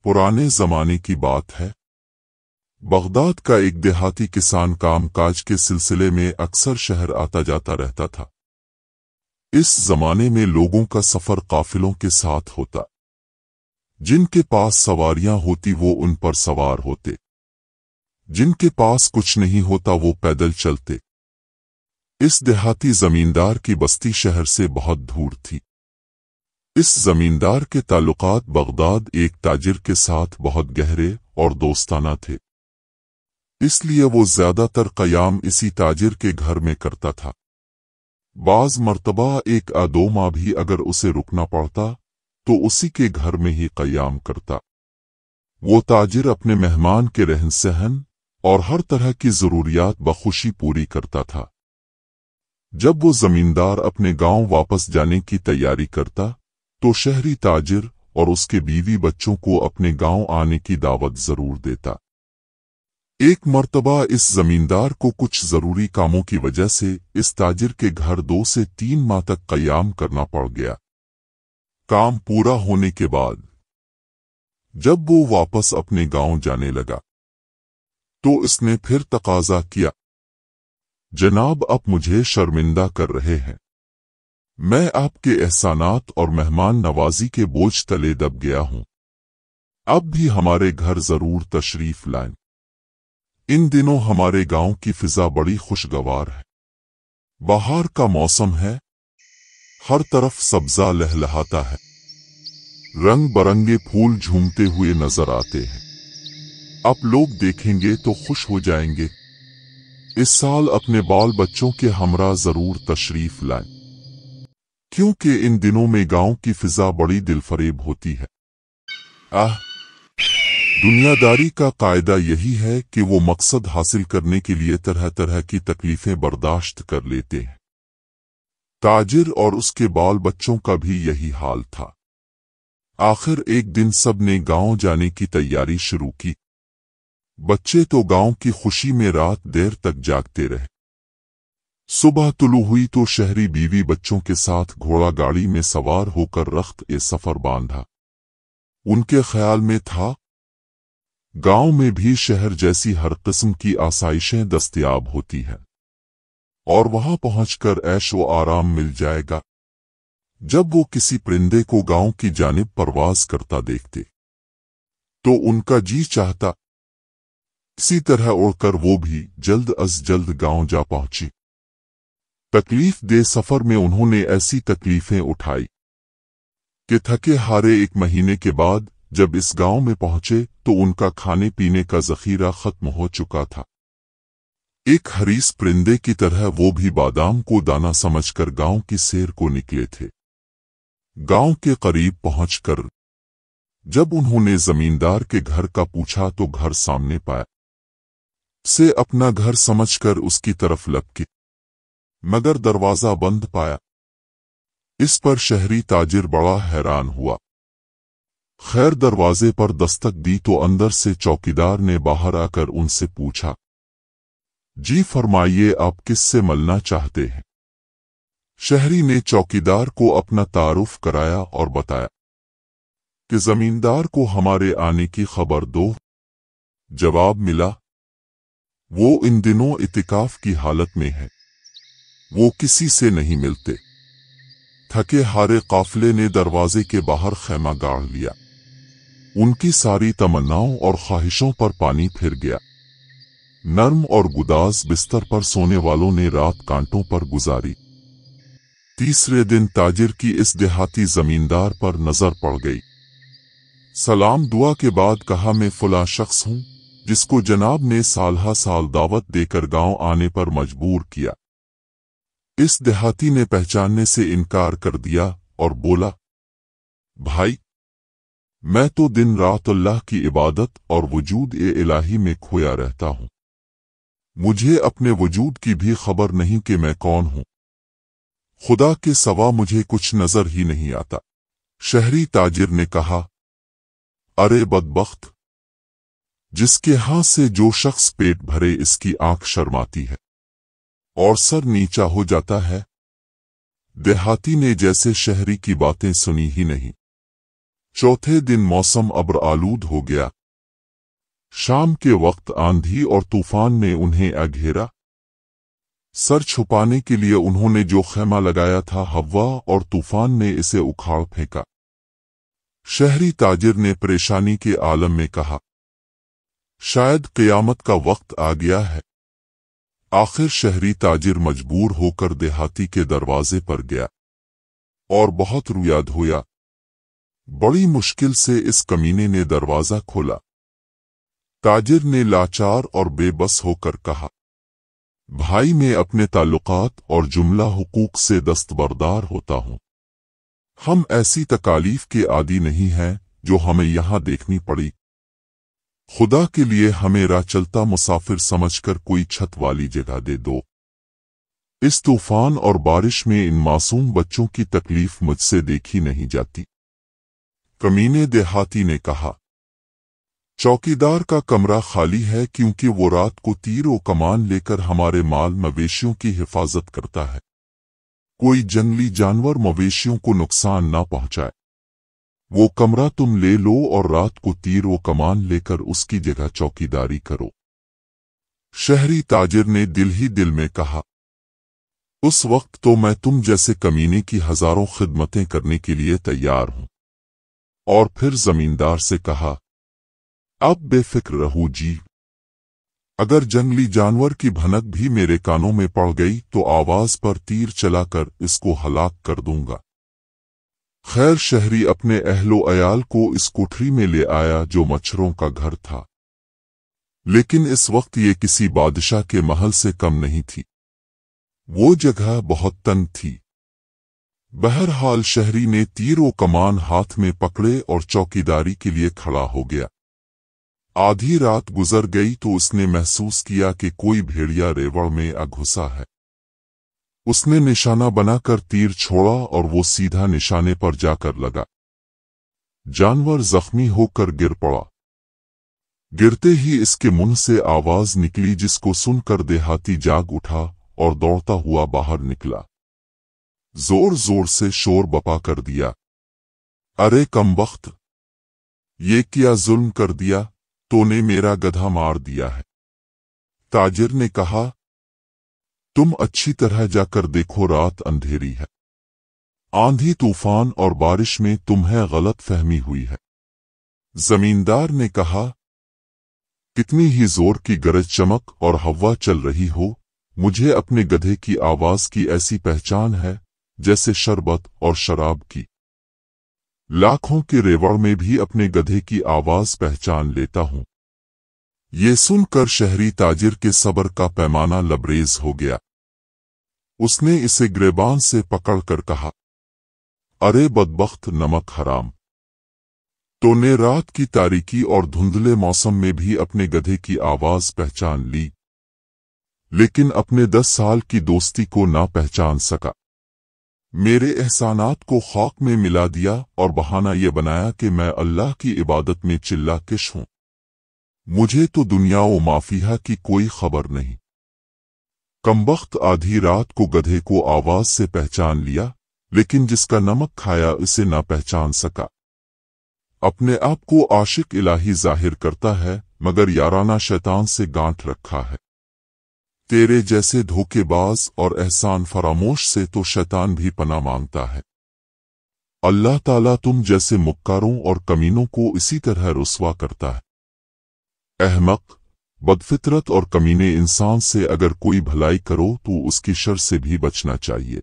पुराने जमाने की बात है। बगदाद का एक देहाती किसान काम काज के सिलसिले में अक्सर शहर आता जाता रहता था। इस जमाने में लोगों का सफर काफिलों के साथ होता। जिनके पास सवारियां होती वो उन पर सवार होते, जिनके पास कुछ नहीं होता वो पैदल चलते। इस देहाती जमींदार की बस्ती शहर से बहुत दूर थी। इस जमींदार के ताल्लुकात बगदाद एक ताजिर के साथ बहुत गहरे और दोस्ताना थे, इसलिए वो ज्यादातर क़याम इसी ताजिर के घर में करता था। बाज मर्तबा एक आधो माह भी अगर उसे रुकना पड़ता तो उसी के घर में ही क़याम करता। वो ताजिर अपने मेहमान के रहन सहन और हर तरह की ज़रूरियात बखुशी पूरी करता था। जब वो जमींदार अपने गांव वापस जाने की तैयारी करता तो शहरी ताजिर और उसके बीवी बच्चों को अपने गांव आने की दावत जरूर देता। एक मर्तबा इस जमींदार को कुछ जरूरी कामों की वजह से इस ताजिर के घर 2 से 3 माह तक क़याम करना पड़ गया। काम पूरा होने के बाद जब वो वापस अपने गांव जाने लगा तो इसने फिर तकाजा किया, जनाब आप मुझे शर्मिंदा कर रहे हैं। मैं आपके एहसानात और मेहमान नवाजी के बोझ तले दब गया हूं। अब भी हमारे घर जरूर तशरीफ लाएं। इन दिनों हमारे गांव की फिजा बड़ी खुशगवार है। बाहर का मौसम है, हर तरफ सब्जा लहलहाता है, रंग बरंगे फूल झूमते हुए नजर आते हैं। आप लोग देखेंगे तो खुश हो जाएंगे। इस साल अपने बाल बच्चों के हमरा जरूर तशरीफ लाएं, क्योंकि इन दिनों में गांव की फिजा बड़ी दिलफरेब होती है। दुनियादारी का कायदा यही है कि वो मकसद हासिल करने के लिए तरह तरह की तकलीफें बर्दाश्त कर लेते हैं। ताजिर और उसके बाल बच्चों का भी यही हाल था। आखिर एक दिन सब ने गांव जाने की तैयारी शुरू की। बच्चे तो गांव की खुशी में रात देर तक जागते रहे। सुबह तुलू हुई तो शहरी बीवी बच्चों के साथ घोड़ा गाड़ी में सवार होकर रख्त-ए-सफर बांधा। उनके ख्याल में था गांव में भी शहर जैसी हर किस्म की आसाइशें दस्तयाब होती हैं और वहां पहुंचकर ऐश व आराम मिल जाएगा। जब वो किसी परिंदे को गांव की जानिब परवाज करता देखते तो उनका जी चाहता किसी तरह उड़कर वो भी जल्द अज जल्द गांव जा पहुंची। तकलीफ दे सफर में उन्होंने ऐसी तकलीफें उठाई कि थके हारे 1 महीने के बाद जब इस गांव में पहुंचे तो उनका खाने पीने का जखीरा खत्म हो चुका था। एक हरीस परिंदे की तरह वो भी बादाम को दाना समझकर गांव की सैर को निकले थे। गांव के करीब पहुंचकर जब उन्होंने जमींदार के घर का पूछा तो घर सामने पाया। से अपना घर समझकर उसकी तरफ लपके, मगर दरवाजा बंद पाया। इस पर शहरी ताजिर बड़ा हैरान हुआ। खैर दरवाजे पर दस्तक दी तो अंदर से चौकीदार ने बाहर आकर उनसे पूछा, जी फरमाइए आप किससे मिलना चाहते हैं। शहरी ने चौकीदार को अपना तारुफ कराया और बताया कि जमींदार को हमारे आने की खबर दो। जवाब मिला, वो इन दिनों इतिकाफ की हालत में है, वो किसी से नहीं मिलते। थके हारे काफिले ने दरवाजे के बाहर खैमा गाड़ लिया। उनकी सारी तमन्नाओं और ख्वाहिशों पर पानी फिर गया। नर्म और गुदाज बिस्तर पर सोने वालों ने रात कांटों पर गुजारी। तीसरे दिन ताजिर की इस देहाती जमींदार पर नजर पड़ गई। सलाम दुआ के बाद कहा, मैं फला शख्स हूं जिसको जनाब ने साल साल दावत देकर गांव आने पर मजबूर किया। इस देहाती ने पहचानने से इनकार कर दिया और बोला, भाई मैं तो दिन रात अल्लाह की इबादत और वजूद-ए-इलाही में खोया रहता हूं। मुझे अपने वजूद की भी खबर नहीं कि मैं कौन हूं। खुदा के सिवा मुझे कुछ नजर ही नहीं आता। शहरी ताजिर ने कहा, अरे बदबख्त, जिसके हाथ से जो शख्स पेट भरे इसकी आंख शर्माती है और सर नीचा हो जाता है। देहाती ने जैसे शहरी की बातें सुनी ही नहीं। चौथे दिन मौसम अब्र आलूद हो गया। शाम के वक्त आंधी और तूफान ने उन्हें घेरा। सर छुपाने के लिए उन्होंने जो खैमा लगाया था, हवा और तूफान ने इसे उखाड़ फेंका। शहरी ताजिर ने परेशानी के आलम में कहा, शायद क़यामत का वक्त आ गया है। आखिर शहरी ताजिर मजबूर होकर देहाती के दरवाजे पर गया और बहुत रोया धोया। बड़ी मुश्किल से इस कमीने ने दरवाजा खोला। ताजिर ने लाचार और बेबस होकर कहा, भाई, मैं अपने ताल्लुकात और जुमला हुकूक से दस्तबरदार होता हूँ। हम ऐसी तकालीफ के आदी नहीं हैं जो हमें यहाँ देखनी पड़ी। खुदा के लिए हमें राह चलता मुसाफिर समझकर कोई छत वाली जगह दे दो। इस तूफान और बारिश में इन मासूम बच्चों की तकलीफ मुझसे देखी नहीं जाती। कमीने देहाती ने कहा, चौकीदार का कमरा खाली है क्योंकि वो रात को तीर और कमान लेकर हमारे माल मवेशियों की हिफाजत करता है। कोई जंगली जानवर मवेशियों को नुकसान ना पहुंचाए। वो कमरा तुम ले लो और रात को तीर और कमान लेकर उसकी जगह चौकीदारी करो। शहरी ताजिर ने दिल ही दिल में कहा, उस वक्त तो मैं तुम जैसे कमीने की हजारों खिदमतें करने के लिए तैयार हूं। और फिर जमींदार से कहा, अब बेफिक्र रहो जी। अगर जंगली जानवर की भनक भी मेरे कानों में पड़ गई तो आवाज पर तीर चलाकर इसको हलाक कर दूंगा। खैर, शहरी अपने अहलो अयाल को इस कोठरी में ले आया जो मच्छरों का घर था। लेकिन इस वक्त ये किसी बादशाह के महल से कम नहीं थी। वो जगह बहुत तंग थी। बहरहाल शहरी ने तीर और कमान हाथ में पकड़े और चौकीदारी के लिए खड़ा हो गया। आधी रात गुजर गई तो उसने महसूस किया कि कोई भेड़िया रेवड़ में आ घुसा है। उसने निशाना बनाकर तीर छोड़ा और वो सीधा निशाने पर जाकर लगा। जानवर जख्मी होकर गिर पड़ा। गिरते ही इसके मुंह से आवाज निकली जिसको सुनकर देहाती जाग उठा और दौड़ता हुआ बाहर निकला। जोर जोर से शोर बपा कर दिया, अरे कमबख्त, ये क्या जुल्म कर दिया, तूने मेरा गधा मार दिया है। ताजिर ने कहा, तुम अच्छी तरह जाकर देखो, रात अंधेरी है। आंधी तूफान और बारिश में तुम्हें गलत फहमी हुई है। जमींदार ने कहा, कितनी ही जोर की गरज चमक और हवा चल रही हो, मुझे अपने गधे की आवाज की ऐसी पहचान है जैसे शरबत और शराब की। लाखों के रेवड़ में भी अपने गधे की आवाज पहचान लेता हूं। ये सुनकर शहरी ताजिर के सब्र का पैमाना लबरेज हो गया। उसने इसे गिरबान से पकड़कर कहा, अरे बदबख्त नमक हराम, तूने रात की तारीकी और धुंधले मौसम में भी अपने गधे की आवाज पहचान ली, लेकिन अपने 10 साल की दोस्ती को ना पहचान सका। मेरे एहसानात को खाक में मिला दिया और बहाना ये बनाया कि मैं अल्लाह की इबादत में चिल्ला-किश हूं। मुझे तो दुनिया व माफिया की कोई खबर नहीं। कमबख्त आधी रात को गधे को आवाज से पहचान लिया, लेकिन जिसका नमक खाया इसे ना पहचान सका। अपने आप को आशिक इलाही जाहिर करता है, मगर याराना शैतान से गांठ रखा है। तेरे जैसे धोखेबाज और एहसान फरामोश से तो शैतान भी पनाह मांगता है। अल्लाह ताला तुम जैसे मुक्कारों और कमीनों को इसी तरह रुस्वा करता है। अहमक, बदफितरत और कमीने इंसान से अगर कोई भलाई करो तो उसकी शर से भी बचना चाहिए।